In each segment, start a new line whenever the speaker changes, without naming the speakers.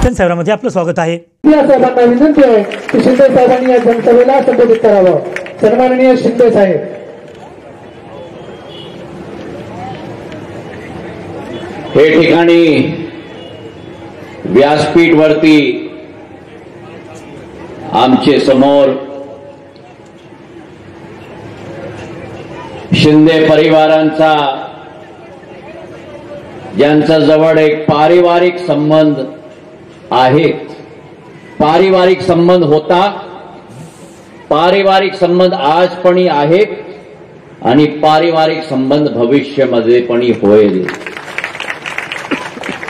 जनसभेमध्ये आपलं स्वागत आहे।
साहेबांना विनंती आहे की शिंदे साहेबांनी या जनसभेला संबोधित करावं। सन्माननीय शिंदे साहेब।
हे ठिकाणी व्यासपीठ वरती आमचे समोर शिंदे परिवारांचा ज्यांचा जवळ एक पारिवारिक संबंध आहेत, पारिवारिक संबंध होता, पारिवारिक संबंध आज पण आहेत आणि पारिवारिक संबंध भविष्यामध्ये पण होईल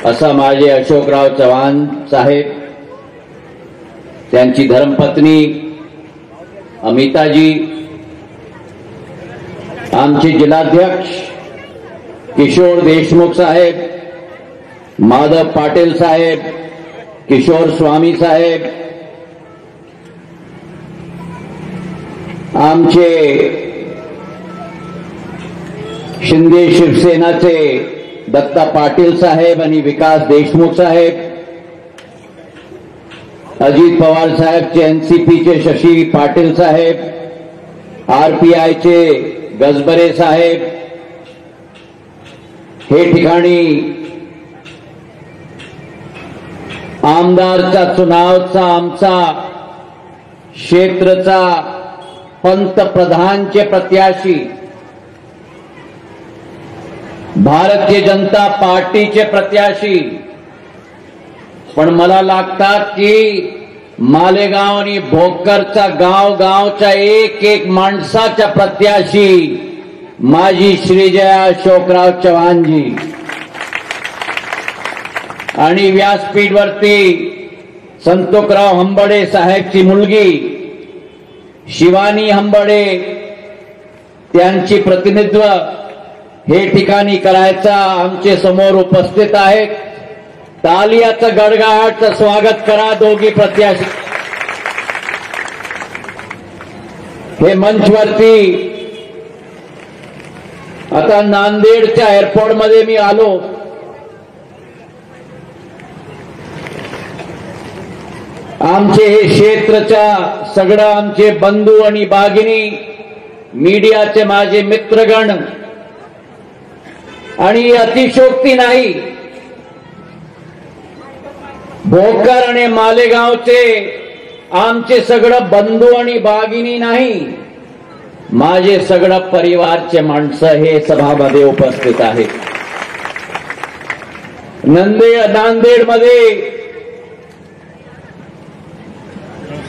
असा माझे अशोकराव चव्हाण साहेब, त्यांची धर्मपत्नी अमिताजी, आमचे जिल्हाध्यक्ष किशोर देशमुख साहेब, माधव पाटील साहेब, किशोर स्वामी साहेब, आमचे शिंदे शिवसेनाचे दत्ता पाटील साहेब आणि विकास देशमुख साहेब, अजित पवार साहेबचे एनसीपीचे शशी पाटील साहेब, आरपीआयचे गजबरे साहेब, हे ठिकाणी आमदारचा चुनावचा आमचा क्षेत्रचा पंतप्रधानचे प्रत्याशी, भारतीय जनता पार्टीचे प्रत्याशी, पण मला लागतात की मालेगाव आणि भोकरचा गावच्या एक एक माणसाच्या प्रत्याशी माझी श्रीजया अशोकराव चव्हाणजी, आणि व्यासपीठवरती संतोषराव हंबडे साहेबची मुलगी शिवानी हंबडे, त्यांची प्रतिनिधित्व हे ठिकाणी करायचा आमचे समोर उपस्थित आहेत। तालियाचं गडगडाटचं स्वागत करा दोघी प्रत्याशी। हे मंचवरती आता नांदेडच्या एअरपोर्ट मध्ये मी आलो, आमचे हे क्षेत्रच्या सगळं आमचे बंधू आणि भगिनी, मीडियाचे माझे मित्रगण, आणि अतिशोक्ती नाही, भोकर आणि मालेगावचे आमचे सगळं बंधू आणि भगिनी नाही, माझे सगळं परिवारचे माणसं हे सभामध्ये उपस्थित आहेत। नांदेडमध्ये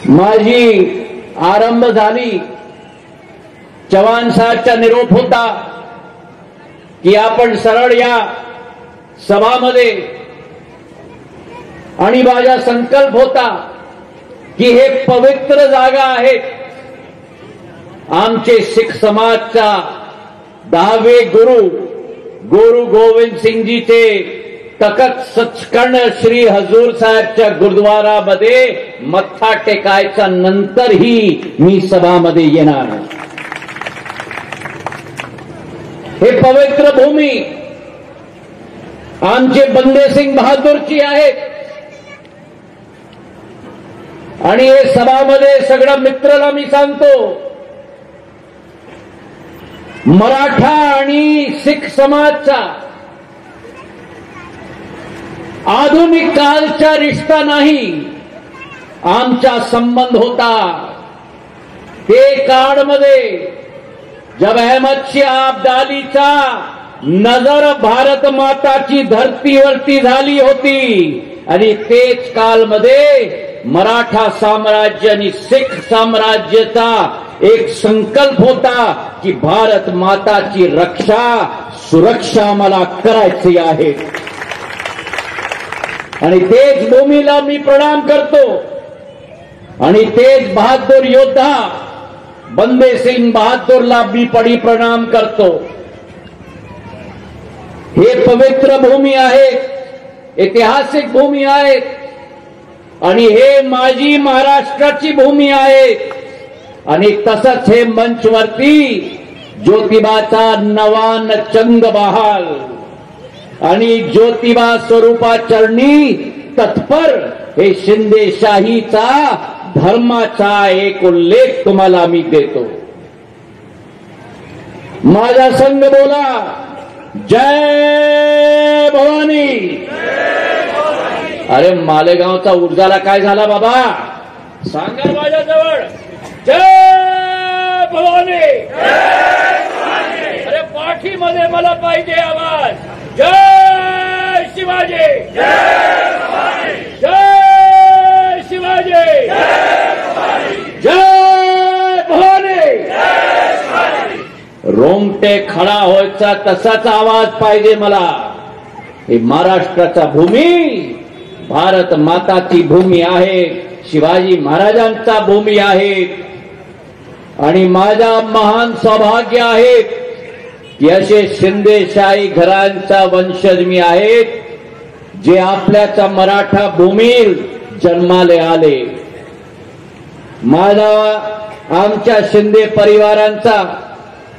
माझी आरंभ झाली, चव्हाण साहेबचा निरोप होता की आपण सरळ या सभामध्ये, आणि माझा संकल्प होता की हे पवित्र जागा आहे, आमचे शीख समाजचा 10वे गुरु गोविंद सिंगजीचे तखत सचखंड श्री हजूर साहेबच्या गुरुद्वारामध्ये मत्था टेकायचा नंतरही मी सभामध्ये येणार। हे पवित्र भूमी आमचे बंदे सिंग बहादूरची आहे, आणि हे सभामध्ये सगळ्या मित्राला मी सांगतो, मराठा आणि शीख समाजचा आधुनिक कालचा रिश्ता नाही, आमचा संबंध होता ते काळमध्ये जब अहमद शाह अब्दालीचा नजर भारत माताची धरतीवरती झाली होती, आणि तेच कालमध्ये मराठा साम्राज्य आणि शीख साम्राज्याचा एक संकल्प होता की भारत माताची रक्षा सुरक्षा मला करायची आहे, आणि तेच भूमीला मी प्रणाम करतो, आणि तेच बहादूर योद्धा बंदे सिंग बहादूरला मी प्रणाम करतो। हे पवित्र भूमी आहे, ऐतिहासिक भूमी आहे, आणि हे माझी महाराष्ट्राची भूमी आहे, आणि तसंच हे मंचवरती ज्योतिबाचा नवान चंद बहाल आणि ज्योतिबा स्वरूपा चरणी तत्पर हे शिंदेशाहीचा धर्माचा एक उल्लेख तुम्हाला मी देतो. माझा संघ बोला, जय भवानी. अरे मालेगावचा ऊर्जाला काय झाला बाबा, सांगा माझ्याजवळ. जय भवानी. अरे पाठीमध्ये मला पाहिजे आवाज. जय शिवाजी. जय शिवाजी. जय भवानी. रोमटे खडा व्हायचा तसाच आवाज पाहिजे मला. ही महाराष्ट्राचा भूमी भारत माताची भूमी आहे, शिवाजी महाराजांचा भूमी आहे. आणि माझा महान सौभाग्य आहे की असे शिंदेशाही घरांचा वंशज मी आहे, जे आपल्याच्या मराठा भूमीत जन्माले आले. माझा आमच्या शिंदे परिवारांचा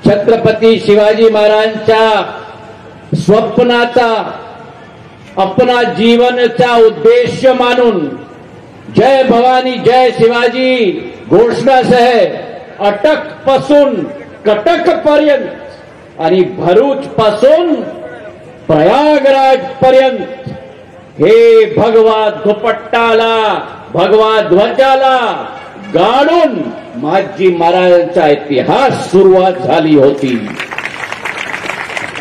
छत्रपती शिवाजी महाराजांच्या स्वप्नाचा अपना जीवनचा उद्देश मानून जय भवानी जय शिवाजी घोषणासह अटक पासून कटक पर्यंत आणि भरूच पासून प्रयागराज पर्यंत हे भगवा दुपट्टाला भगवा ध्वजाला गाडून माजी महाराजांचा इतिहास सुरुवात झाली होती.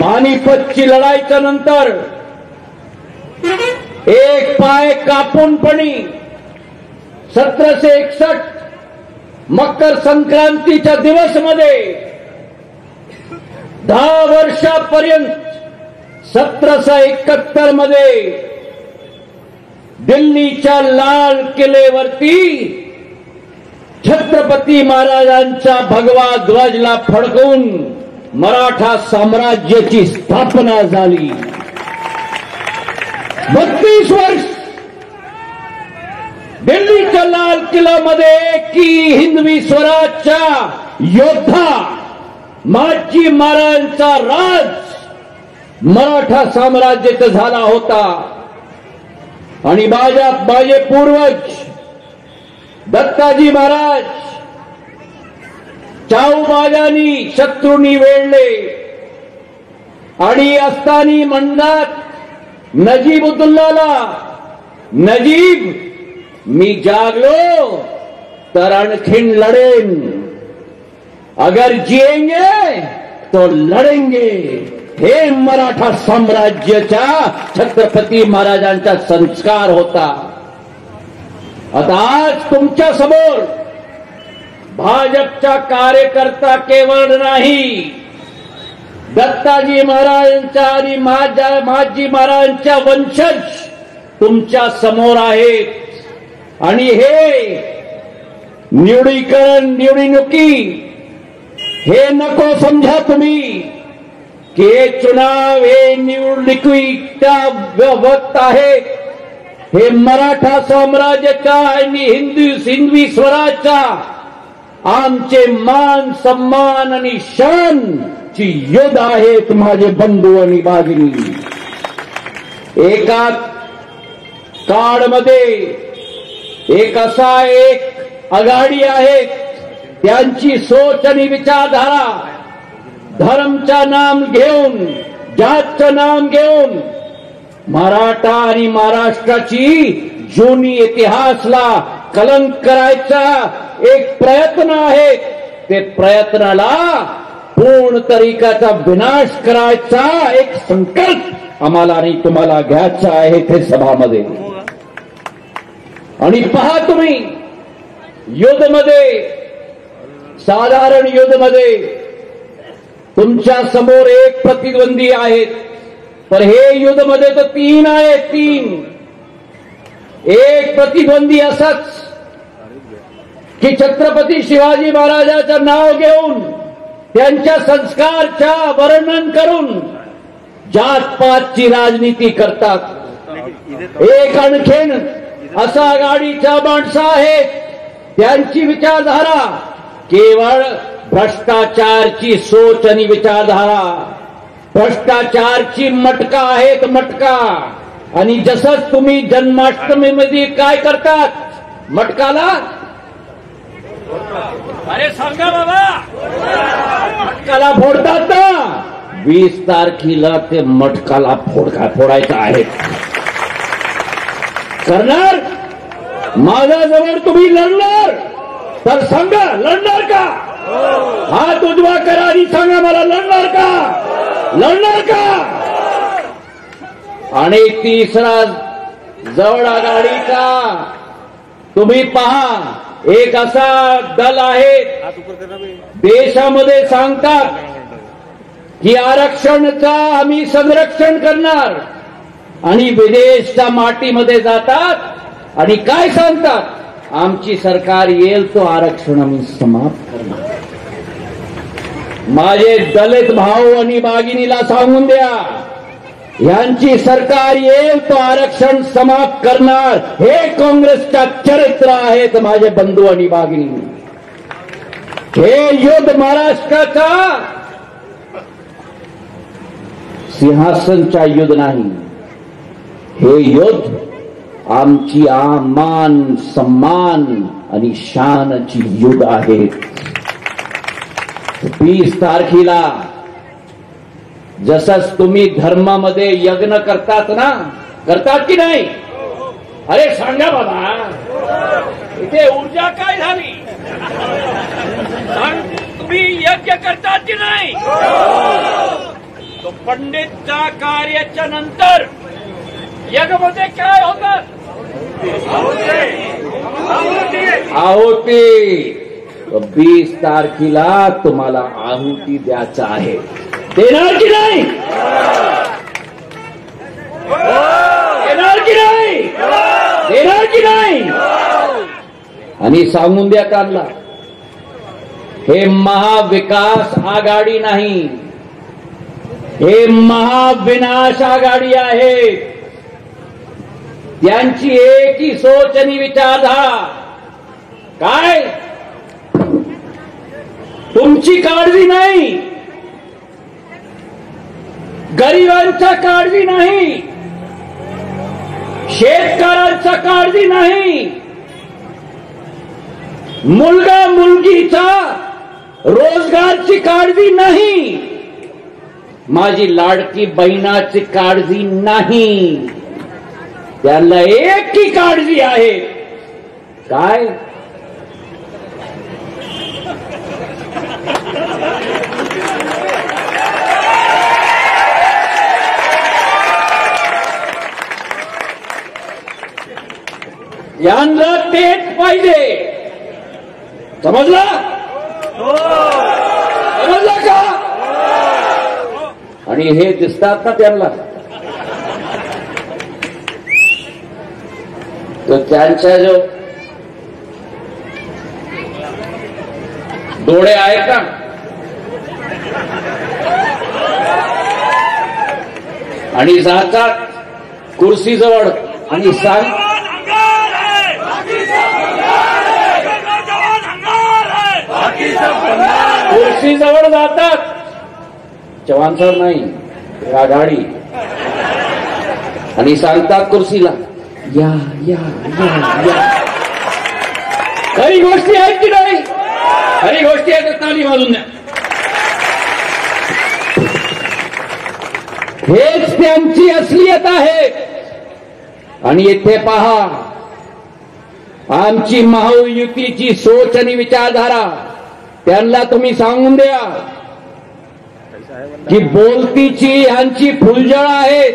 पानिपतची लढाईच्या नंतर एक पाय कापूनपणी 1761 मकर संक्रांतीच्या दिवसमध्ये 10 वर्षापर्यंत 1771 मध्ये दिल्लीच्या लाल किल्ल्यावरती छत्रपती महाराजांच्या भगवा ध्वजला फडकवून मराठा साम्राज्याची स्थापना झाली. 32 वर्ष दिल्लीच्या लाल किल्ल्यामध्ये की हिंदवी स्वराज्याचा योद्धा माजी महाराजांचा राज मराठा साम्राज्याचा झाला होता. आणि माझे पूर्वज दत्ताजी महाराज चाऊबाजांनी शत्रूंनी वेढले आणि असतानी म्हणतात नजीबुद्दौलाला, नजीब मी जागलो तर आणखीन लढेन, अगर जिएंगे तो लढेंगे. हे मराठा साम्राज्याच्या छत्रपती महाराजांचा संस्कार होता. आता आज तुमच्या समोर भाजपचा कार्यकर्ता केवळ नाही, दत्ताजी महाराजांचा आणि माजी महाराजांच्या वंशज तुमच्या समोर आहेत. आणि हे निवडणुकी हे नको समजा तुम्ही की हे चुनाव हे निवडणुकीचा वक्त आहे. हे मराठा साम्राज्याचा आणि हिंदवी स्वराज्याचा आमचे मान सन्मान आणि शान ची योद्धा आहेत माझे बंधू आणि भगिनी. एका काळमध्ये एक आघाडी आहे, त्यांची सोच आणि विचारधारा धर्मचा नाम घेऊन जातचं नाम घेऊन मराठा आणि महाराष्ट्राची जुनी इतिहासला कलंक करायचा एक प्रयत्न आहे. ते प्रयत्नाला पूर्ण तरीकाचा विनाश करायचा एक संकल्प आम्हाला आणि तुम्हाला घ्यायचा आहे ते सभामध्ये. आणि पहा तुम्ही युद्धमध्ये साधारण युद्धमध्ये तुमच्या समोर एक प्रतिद्वंदी आहेत, पण हे युद्धमध्ये तर 3 आहेत. 3 एक प्रतिद्वंदी असाच की छत्रपती शिवाजी महाराजांचं नाव घेऊन त्यांच्या संस्कारच्या वर्णन करून जातपातची राजनीती करतात. एक आणखीन असा आघाडीच्या माणसं आहेत, त्यांची विचारधारा केवळ भ्रष्टाचारची सोच आणि विचारधारा, भ्रष्टाचारची मटका आहेत मटका. आणि जसंच तुम्ही जन्माष्टमीमध्ये काय करतात मटकाला, अरे सांगा बाबा, मटकाला फोडतात ना, 20 तारखेला ते मटकाला फोडायचं आहे. करणार? माझ्याजवळ तुम्ही लढणार तर सांगा, लढणार का? हात उजवा करा आणि सांगा मला, लढणार का? लढणार का? आणि तिसरा जवळ आघाडीचा तुम्ही पहा, एक असा दल आहे देशामध्ये सांगतात की आरक्षणचा आम्ही संरक्षण करणार, आणि विदेशच्या मातीमध्ये जातात आणि काय सांगतात, आमची सरकार येईल तो आरक्षण आम्ही समाप्त करणार. माझे दलित भाऊ आणि भगिनीला सांगून द्या, यांची सरकार येईल तो आरक्षण समाप्त करणार. हे काँग्रेसच्या चरित्र आहेत माझे बंधू आणि भगिनी. हे युद्ध महाराष्ट्राचा सिंहासनचा युद्ध नाही, हे युद्ध आमची मान सम्मान आणि शानची युद्ध आहे. 20 तारखेला जसंच तुम्ही धर्मामध्ये यज्ञ करतात ना, करतात की नाही? अरे सांगा बाबा, इथे ऊर्जा काय झाली? तुम्ही यज्ञ करतात की नाही? तो पंडितच्या कार्याच्या नंतर यज्ञमध्ये काय होतात? आहुती. 20 तारखेला तुम्हाला आहुती द्यायचं आहे, देणार की नाही? देणार की नाही? देणार की नाही? आणि सांगून द्या त्यांना, हे महाविकास आघाडी नाही, हे महाविनाश आघाडी आहे. त्यांची एक ही सोच आणि विचारधारा काय, तुमची काळजी नाही, गरिबांचा काळजी नाही, शेतकऱ्यांचा काळजी नाही, मुलगा मुलगीचा रोजगारची काळजी नाही, माझी लाडकी बहिणाची काळजी नाही. त्यांना एक ही काळजी आहे, काय? यांना तेच पाहिजे. समजला? समजला का? आणि हे दिसतात ना त्यांना, तो त्यांच्या जो डोळे आहेत ना, आणि जातात कुर्सीजवळ आणि सांग, कुर्सीजवळ जातात, जवान सर नाही आघाडी, आणि सांगतात कुर्सीला, या या या या. खरी गोष्टी आहेत की नाही? खरी गोष्टी आहेत, ताली वाजून द्या. हेच त्यांची असलियत आहे. आणि इथे पहा, आमची महायुतीची सोच आणि विचारधारा त्यांना तुम्ही सांगून द्या की बोलतीची यांची फुलझड आहे,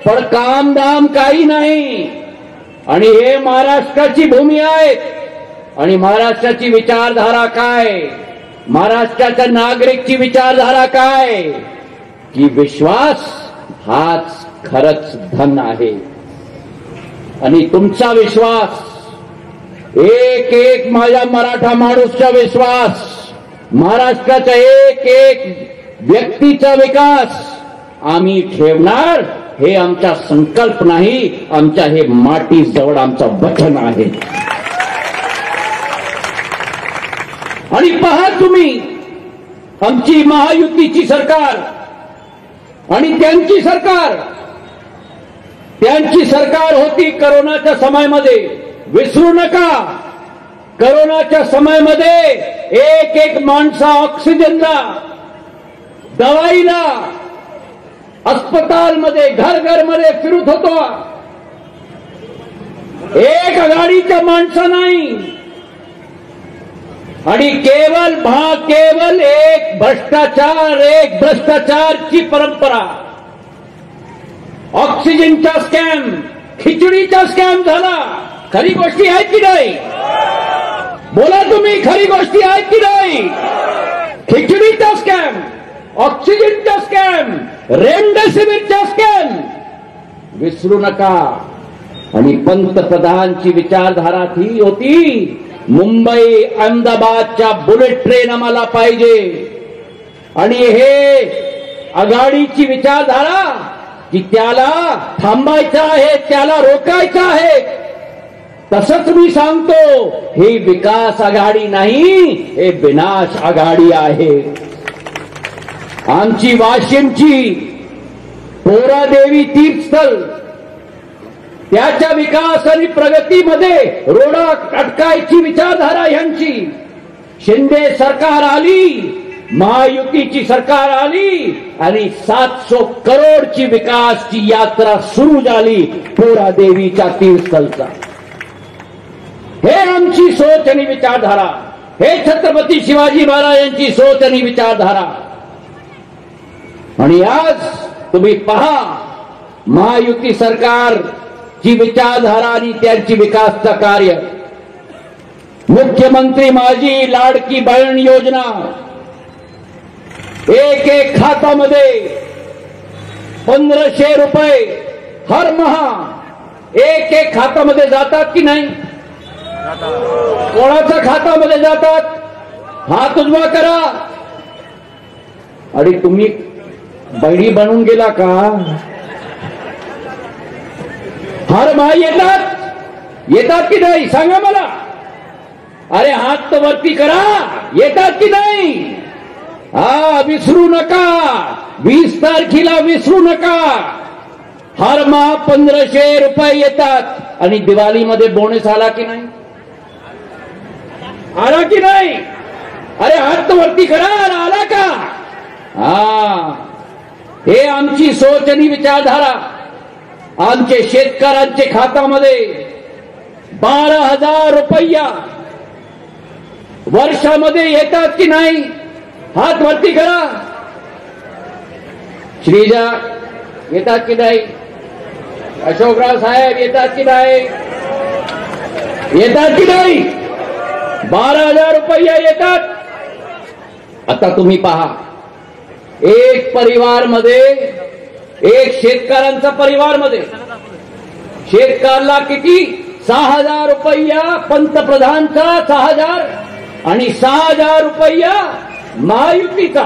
पण कामधाम काही नाही. आणि हे महाराष्ट्राची भूमी आहे, आणि महाराष्ट्राची विचारधारा काय, महाराष्ट्राच्या नागरिकची विचारधारा काय, की विश्वास हाच खरंच धन आहे. आणि तुमचा विश्वास, एक एक माझ्या मराठा माणूसचा विश्वास, महाराष्ट्राचा एक एक व्यक्तीचा विकास आम्ही ठेवणार, हे आमचा संकल्प नाही, आमच्या हे मातीजवळ आमचं वचन आहे. आणि पहा तुम्ही, आमची महायुतीची सरकार आणि त्यांची सरकार त्यांची सरकार होती करोनाच्या समयामध्ये. विसरू नका, करोनाच्या समयामध्ये एक एक माणसा ऑक्सिजनला, दवाईला, अस्पतालमध्ये, घर घर मध्ये फिरत होतो. एक आघाडीच्या माणसं नाही. आणि केवळ एक भ्रष्टाचारची परंपरा. ऑक्सिजनचा स्कॅम, खिचडीचा स्कॅम झाला. खरी गोष्टी आहेत की नाही? बोला तुम्ही, खरी गोष्टी आहेत की नाही? खिचडीचा स्कॅम, ऑक्सिजनचा स्कॅम, रेमडेसिवीरचा स्कॅम विसरू नका. आणि पंतप्रधानची विचारधारा ती होती, मुंबई अहमदाबादच्या बुलेट ट्रेन आम्हाला पाहिजे. आणि हे आघाडीची विचारधारा की त्याला थांबायचं आहे, त्याला रोकायचं आहे. तसंच मी सांगतो, ही विकास आघाडी नाही, हे विनाश आघाडी आहे. आमची वाशिमची पोरादेवी तीर्थस्थळ, त्याच्या विकास आणि प्रगतीमध्ये रोडा अटकायची विचारधारा यांची. शिंदे सरकार आली, महायुतीची सरकार आली आणि 700 करोडची विकासची यात्रा सुरू झाली पोरादेवीच्या तीर्थस्थळचा. हे आमची सोच आणि विचारधारा, हे छत्रपती शिवाजी महाराजांची सोच आणि विचारधारा. आणि आज तुम्ही पहा, महायुती सरकार ची विचारधारा आणि त्यांची विकासचं कार्य. मुख्यमंत्री माझी लाडकी बहीण योजना, एक एक खात्यामध्ये 1500 रुपये हर महा एक एक खात्यामध्ये जातात की नाही? कोणाच्या खात्यामध्ये जातात? हात उजवा करा. आणि तुम्ही बहिणी बनून गेला का? हर माई येतात की नाही? सांगा मला. अरे हात तर वरती करा, येतात की नाही? हा, विसरू नका, 20 तारखेला विसरू नका. हर माह 1500 रुपये येतात. आणि दिवाळीमध्ये बोनस आला की नाही? आला की नाही? अरे हात तर वरती करा, आला का? हा, हे आमची सोच आणि विचारधारा. आमचे शेतकऱ्यांच्या खात्यामध्ये 12,000 रुपया वर्षामध्ये येतात की नाही? हात वरती करा. श्रीजा येतात की नाही? अशोकराव साहेब येतात की नाही? येतात की नाही? 12,000 रुपया येतात. आता तुम्ही पहा, एक परिवारमध्ये, एक शेतकऱ्यांचा परिवारमध्ये शेतकऱ्याला किती? 6,000 रुपया पंतप्रधानचा 6,000 आणि 6,000 रुपया महायुतीचा.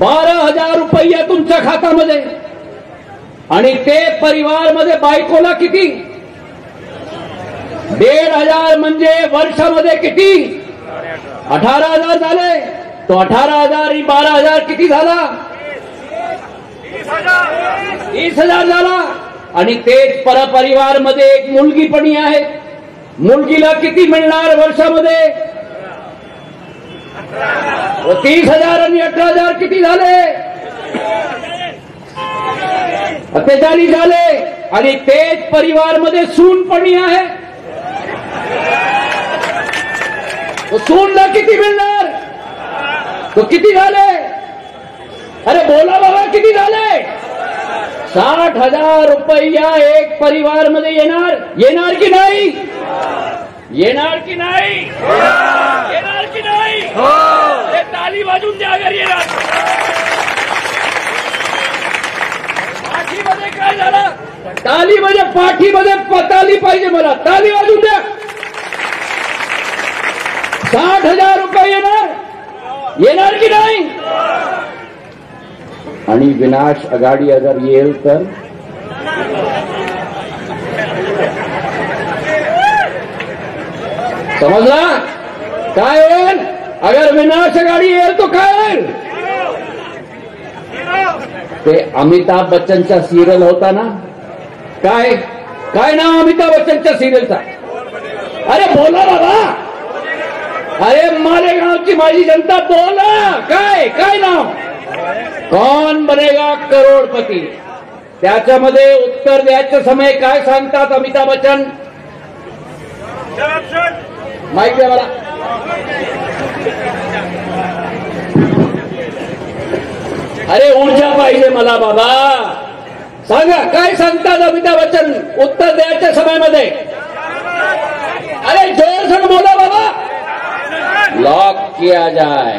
12,000 रुपया तुमच्या खात्यामध्ये. आणि ते परिवारमध्ये बायकोला किती? 1,500 म्हणजे वर्षामध्ये किती? 18,000 झाले. तो 18,000 आणि 12,000 किती झाला? 30,000 झाला. आणि तेच परपरिवारमध्ये एक मुलगी पण आहे. मुलगीला किती मिळणार वर्षामध्ये? 30,000 आणि 18,000 किती झाले? 48 झाले. आणि तेच परिवारमध्ये सून पण आहे. तो सूनला किती मिळणार? तो किती झाले? अरे बोला बाबा, किती झाले? 60,000 रुपया एक परिवारमध्ये येणार. येणार की नाही? येणार की नाही? येणार की नाही? हे ताली वाजून द्या अगर येणार. पाठीमध्ये काय झालं? ताली म्हणजे पाठीमध्ये ताली पाहिजे मला. ताली वाजून द्या. 60,000 रुपये येणार. येणार की नाही? आणि विनाश आघाडी अगर येईल तर समजला? काय होईल? अगर विनाश आघाडी येईल तो काय होईल? ते अमिताभ बच्चनचा सिरियल होता ना, काय काय नाव अमिताभ बच्चनच्या सिरियलचा? अरे बोला बाबा, अरे मालेगावची माझी जनता बोला, काय काय नाव? कौन बनेगा करोडपती? त्याच्यामध्ये उत्तर द्यायच्या समय काय सांगतात अमिताभ बच्चन? माहिती द्या मला. अरे ऊर्जा पाहिजे मला बाबा, सांगा काय सांगतात अमिताभ बच्चन उत्तर द्यायच्या समयामध्ये? अरे जोर से बोला बाबा. लॉक किया जाए.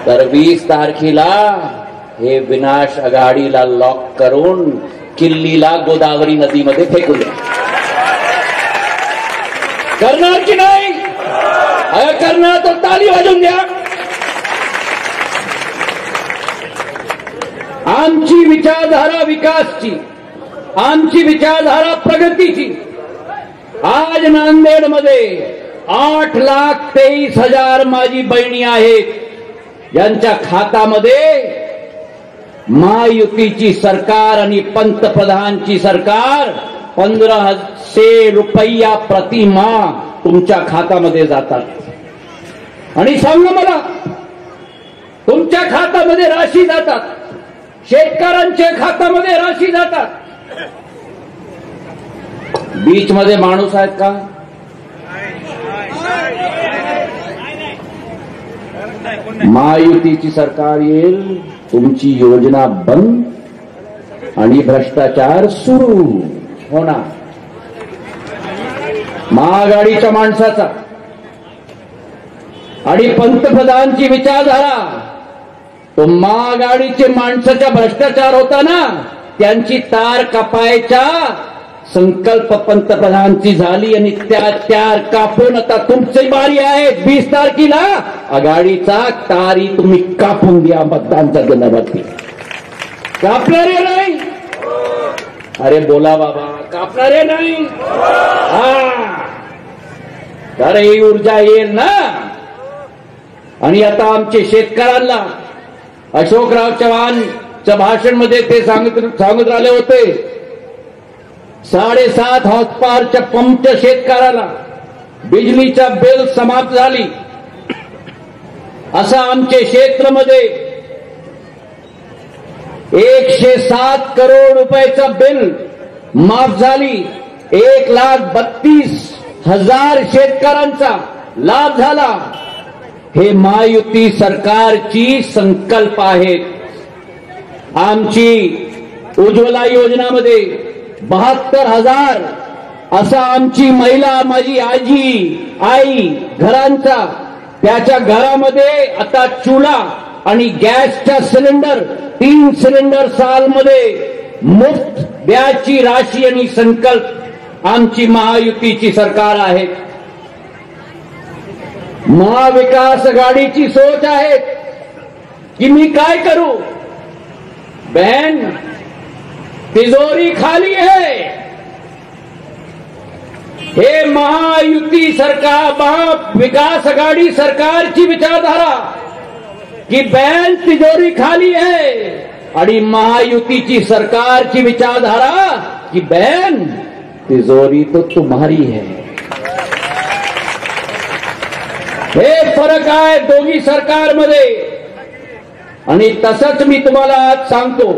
तर 20 तारखेला हे विनाश आघाडीला लॉक करून किल्लीला गोदावरी नदीमध्ये फेकून द्या. करणार की नाही? अगर करणार तर ताली वाजवून द्या. आमची विचारधारा विकासची, आमची विचारधारा प्रगतीची. आज नांदेडमध्ये 8,23,000 माझी बहिणी आहेत, ज्यांच्या खात्यामध्ये महायुतीची सरकार आणि पंतप्रधानची सरकार 1,500 रुपया प्रतिमाह तुमच्या खात्यामध्ये जातात. आणि सांगा मला, तुमच्या खात्यामध्ये राशी जातात, शेतकऱ्यांच्या खात्यामध्ये राशी जातात. बीच मध्ये माणूस आहेत का? महायुतीची सरकार येईल, तुमची योजना बंद आणि भ्रष्टाचार सुरू होणार. महाआघाडीच्या माणसाचा आणि पंतप्रधानची विचारधारा, तो महाआघाडीचे माणसाच्या भ्रष्टाचार होता ना, त्यांची तार कापायचा संकल्प पंतप्रधानची झाली आणि त्या तार कापून आता तुमची बारी आहे. 20 तारखेला आघाडीचा तारी तुम्ही कापून द्या मतदानच्या दिनावरती. कापणारे नाही? अरे बोला बाबा, कापणारे नाही? हा, तर ही ऊर्जा येईल ना. आणि आता आमचे शेतकऱ्यांना अशोकराव चव्हाणच्या भाषणमध्ये ते सांगत राहिले होते, 7.5 हॉर्सपावरच्या पंपच्या शेतकऱ्याला बिजलीच्या बिल समाप्त झाली. असं आमचे क्षेत्रामध्ये 107 करोड रुपयाचं बिल माफ झाली. 1,32,000 शेतकऱ्यांचा लाभ झाला. हे महायुती सरकारची संकल्प आहेत. आमची उज्ज्वला योजनामध्ये 72,000 असा आमची महिला, माझी आजी, आई घरांचा, त्याच्या घरामध्ये आता चुला आणि गॅसच्या सिलेंडर 3 सिलेंडर सालमध्ये मुफ्त द्यायची राशी आणि संकल्प आमची महायुतीची सरकार आहे. महाविकास आघाडीची सोच आहे की मी काय करू, बहन तिजोरी खाली है. हे महायुती सरकार, महाविकास आघाडी सरकारची विचारधारा की बहन तिजोरी खाली है, आणि महायुतीची सरकारची विचारधारा की बहन तिजोरी तो तुम्हारी है. हे फरक आहे दोन्ही सरकारमध्ये. आणि तसंच मी तुम्हाला आज सांगतो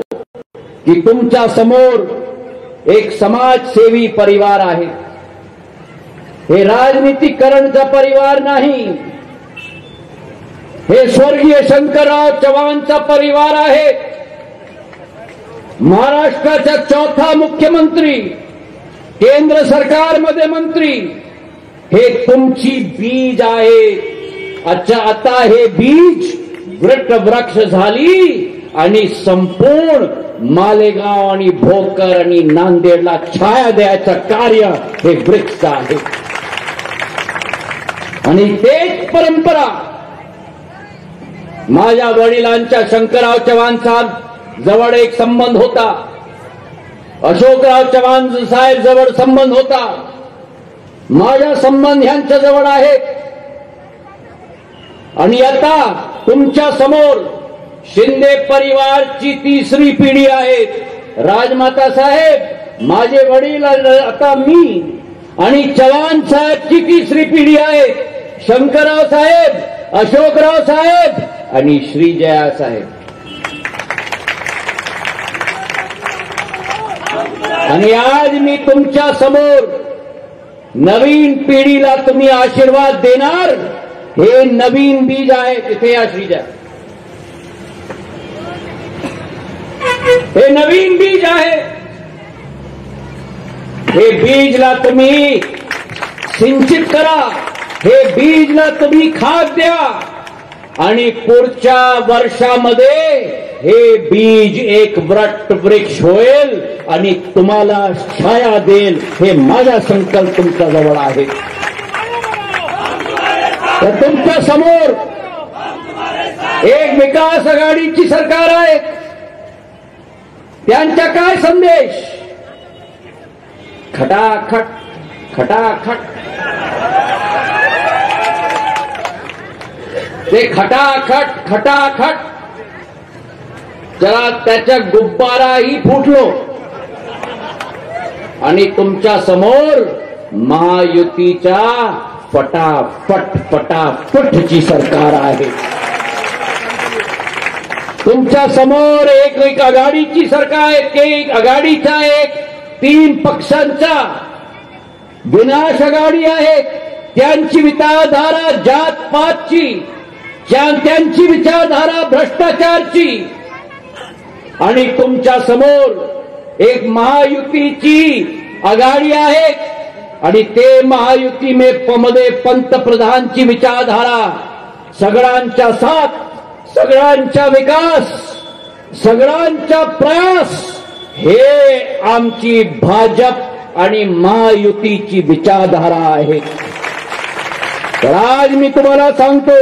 की तुमच्या समोर एक समाजसेवी परिवार आहे. हे राजनीतिकरणचा परिवार नाही, हे स्वर्गीय शंकरराव चव्हाणचा परिवार आहे. महाराष्ट्राचा 4था मुख्यमंत्री, केंद्र सरकारमध्ये मंत्री. हे तुमची बीज आहे. अच्छा, आता हे बीज वृक्ष झाली आणि संपूर्ण मालेगाव आणि भोकर आणि नांदेडला छाया द्यायचं कार्य हे वृक्ष आहे. आणि तेच परंपरा माझ्या वडिलांच्या शंकरराव चव्हाण साहेब जवळ एक संबंध होता, अशोकराव चव्हाण साहेब जवळ संबंध होता, माझा संबंध यांच्या जवळ आहे. आणि आता तुमच्या समोर शिंदे परिवारची 3री पिढी आहे. राजमाता साहेब माझे वडील, आता मी आणि चव्हाण साहेबची तिसरी पिढी आहे. शंकरराव साहेब, अशोकराव साहेब आणि श्रीजया साहेब. आणि आज मी तुमच्या समोर नवीन पिढीला तुम्ही आशीर्वाद देणार, हे नवीन बीज आहे. तिथे या श्रीजया, हे नवीन बीज आहे. हे बीजला तुम्ही सिंचित करा, हे बीजला तुम्ही खाद द्या आणि पुढच्या वर्षामध्ये हे बीज एक वृक्ष होईल आणि तुम्हाला छाया देईल. हे माझा संकल्प तुमच्या जवळ आहे. तर तुमच्या समोर एक विकास आघाडीची सरकार आहे. त्यांचा काय संदेश? खटाखट खटाखट, ते खटाखट खटाखट, जरा त्याच्या गुब्बाराही फुटलो. आणि तुमच्या समोर महायुतीच्या फटाफट फटाफटची सरकार आहे. तुमच्या समोर एक आघाडीची सरकार आहे. एक आघाडीचा एक 3 पक्षांचा विनाश आघाडी आहे. त्यांची विचारधारा जातपातची, त्यांची विचारधारा भ्रष्टाचारची. आणि तुमच्या समोर एक महायुतीची आघाडी आहे आणि ते महायुती मध्ये पंतप्रधानची विचारधारा, सगळ्यांचा साथ, सगळ्यांचा विकास, सगळ्यांचा प्रयास, हे आमची भाजप आणि महायुतीची विचारधारा आहे. तर आज मी तुम्हाला सांगतो,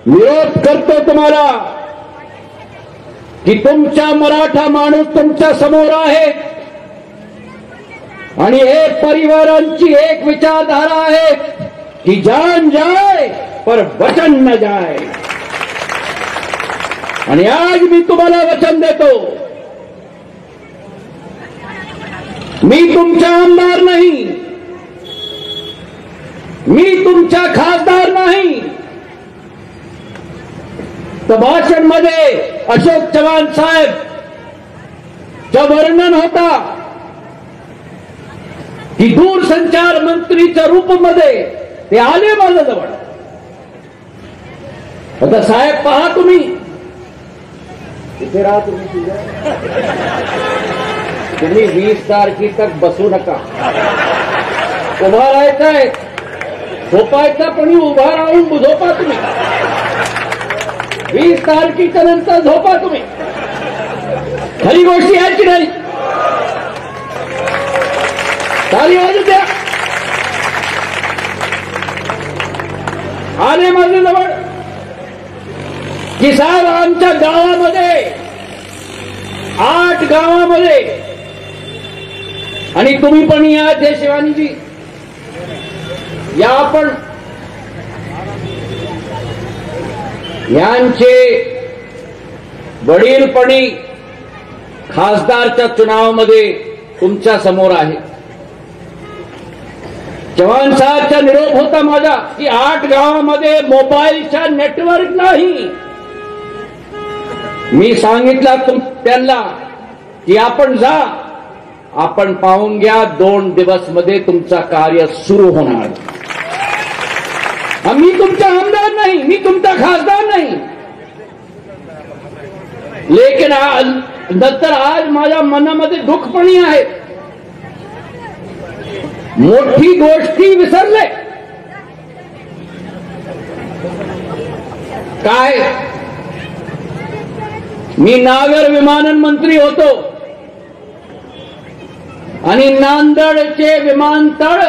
विरोध करतो तुम्हाला, की तुमचा मराठा माणूस तुमच्या समोर आहे आणि हे परिवारांची एक विचारधारा आहे की जान जाए पर वचन न जाए. आणि आज मी तुम्हाला वचन देतो, मी तुमचा आमदार नाही, मी तुमचा खासदार नाही. तर भाषणमध्ये अशोक चव्हाण साहेब चं वर्णन होता की दूरसंचार मंत्रीच्या रूपमध्ये ते आले माझ्याजवळ. आता साहेब पहा, तुम्ही इथे राहा, तुम्ही 20 तारखे तक बसू नका. उभा राहायचंय, झोपायचं पण उभा राहून झोपा तुम्ही. 20 तारखेच्या नंतर झोपा तुम्ही. खरी गोष्टी आहे की नाही? ताली वाजू द्या. आले माझ्या जवळ की साहेब, आमच्या गावामध्ये 8 गावामध्ये, आणि तुम्ही पण या देशवानीजी या, आपण यांचे वडीलपणी खासदारच्या चुनावामध्ये तुमच्या समोर आहे. चव्हाण साहेबचा निरोप होता माझा की 8 गावामध्ये मोबाईलचा नेटवर्क नाही. मी सांगितलं त्यांना की आपण जा, आपण पाहून घ्या, 2 दिवसमध्ये तुमचं कार्य सुरू होणार. मी तुमचा आमदार नाही, मी तुमचा खासदार नाही. लेकिन नंतर आज माझ्या मनामध्ये दुःखपणी आहे. मोठी गोष्टी विसरले. काय, मी नागर विमानन मंत्री होतो आणि नांदेडचे विमानतळ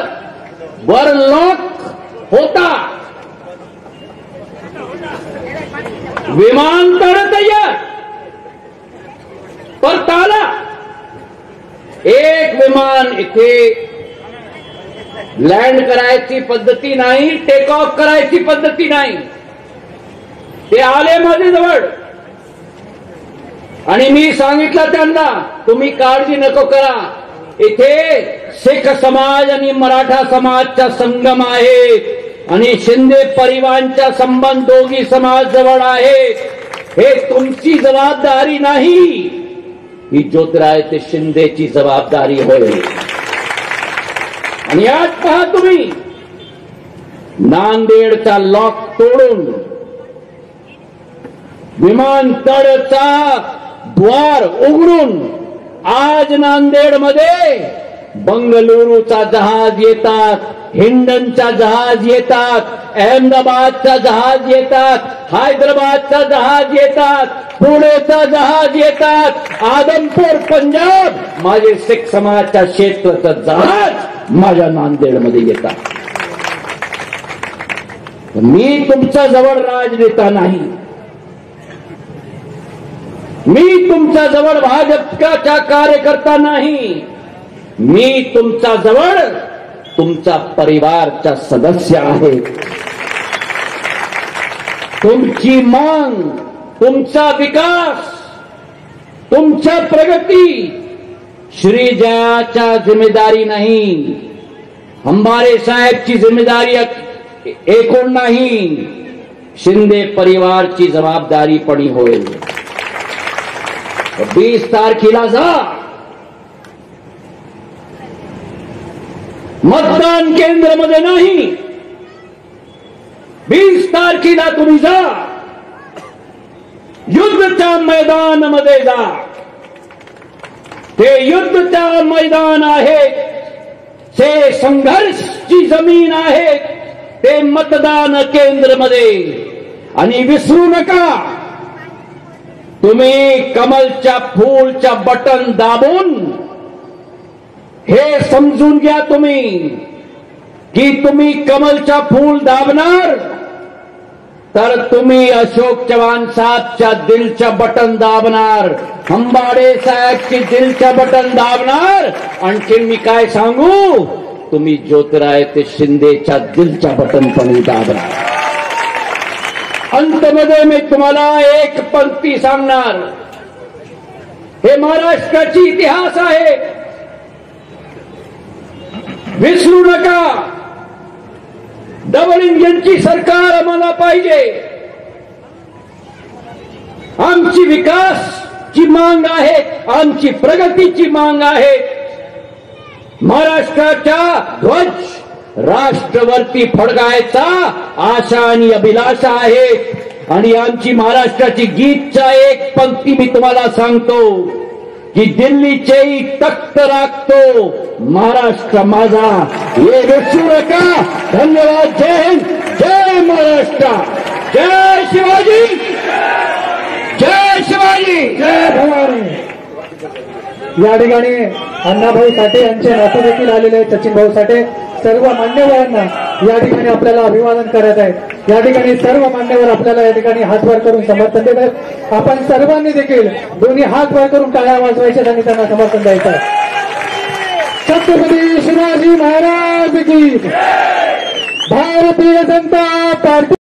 बरलॉक होता. विमानतळ तयार, पर ताला. एक विमान इथे लँड करायची पद्धती नाही, टेक ऑफ करायची पद्धती नाही. ते आले माझ्याजवळ आणि मी सांगितलं त्यांना, तुम्ही काळजी नको करा, इथे सिख समाज आणि मराठा समाजचा संगम आहे आणि शिंदे परिवारांचा संबंध दोघी समाज जवळ आहे. हे तुमची जबाबदारी नाही, ही ज्योतिरादित्य शिंदेची जबाबदारी होय. आणि आज पहा तुम्ही, नांदेडचा लॉक तोडून विमानतळाचा द्वार उघडून आज नांदेडमध्ये बंगळुरूचा जहाज येतात, हिंडनचा जहाज येतात, अहमदाबादचा जहाज येतात, हैदराबादचा जहाज येतात, पुणेचा जहाज येतात, आदमपूर पंजाब माझे सिख समाजच्या क्षेत्राचं जहाज माझ्या नांदेडमध्ये येतात. मी तुमच्या जवळ राजनेता नाही, मी तुमच्या जवळ भाजपचा कार्यकर्ता नाही, मी तुमच्या जवळ तुमचा परिवारचा सदस्य आहे. तुमची मांग, तुमचा विकास, तुमच्या प्रगती श्री जयाच्या जिम्मेदारी नहीं, हमारे साहेब की जिम्मेदारी एकूण नहीं, शिंदे परिवारची जबाबदारी पडी होईल. 20 तारखेला जा, मतदान केंद्रामध्ये नाही, 20 तारखेला तुम्ही जा, युद्धच्या मैदानामध्ये जा. ते युद्धच्या मैदान आहे, ते संघर्षची जमीन आहे, ते मतदान केंद्रामध्ये. आणि विसरू नका, तुम्ही कमलच्या फूलच्या बटन दाबून हे समजून घ्या तुम्ही की तुम्ही कमलचा फूल दाबणार तर तुम्ही अशोक चव्हाण साहेबच्या दिलच्या बटन दाबणार, हंबाडे साहेबची दिलच्या बटन दाबणार. आणखी मी काय सांगू, तुम्ही ज्योतिरादित्य शिंदेच्या दिलच्या बटन पण दाबणार. अंतमध्ये मी तुम्हाला एक पंक्ती सांगणार, हे महाराष्ट्राची इतिहास आहे, विसरू नका. डबल इंजिनची सरकार आम्हाला पाहिजे. आमची विकासची मांग आहे, आमची प्रगतीची मांग आहे. महाराष्ट्राचा ध्वज राष्ट्रवरती फडकायचा आशा आणि अभिलाषा आहे. आणि आमची महाराष्ट्राची गीतचा एक पंक्ती मी तुम्हाला सांगतो की दिल्लीचेही तख्त राखतो महाराष्ट्र माझा, हे विसरू नका. धन्यवाद. जय हिंद, जय महाराष्ट्र, जय शिवाजी, जय शिवाजी,
जय भवानी. या ठिकाणी अण्णाभाऊ साठे यांचे नातू देखील आलेले आहेत, सचिन भाऊ साठे. सर्व मान्यवरांना या ठिकाणी आपल्याला अभिवादन करत आहेत. या ठिकाणी सर्व मान्यवर आपल्याला या ठिकाणी हात वर करून समर्थन देत आहेत. आपण सर्वांनी देखील दोन्ही हात वर करून टाळ्या वाजवायच्या आणि त्यांना समर्थन द्यायचं आहे. छत्रपती शिवाजी महाराज की, भारतीय जनता पार्टी.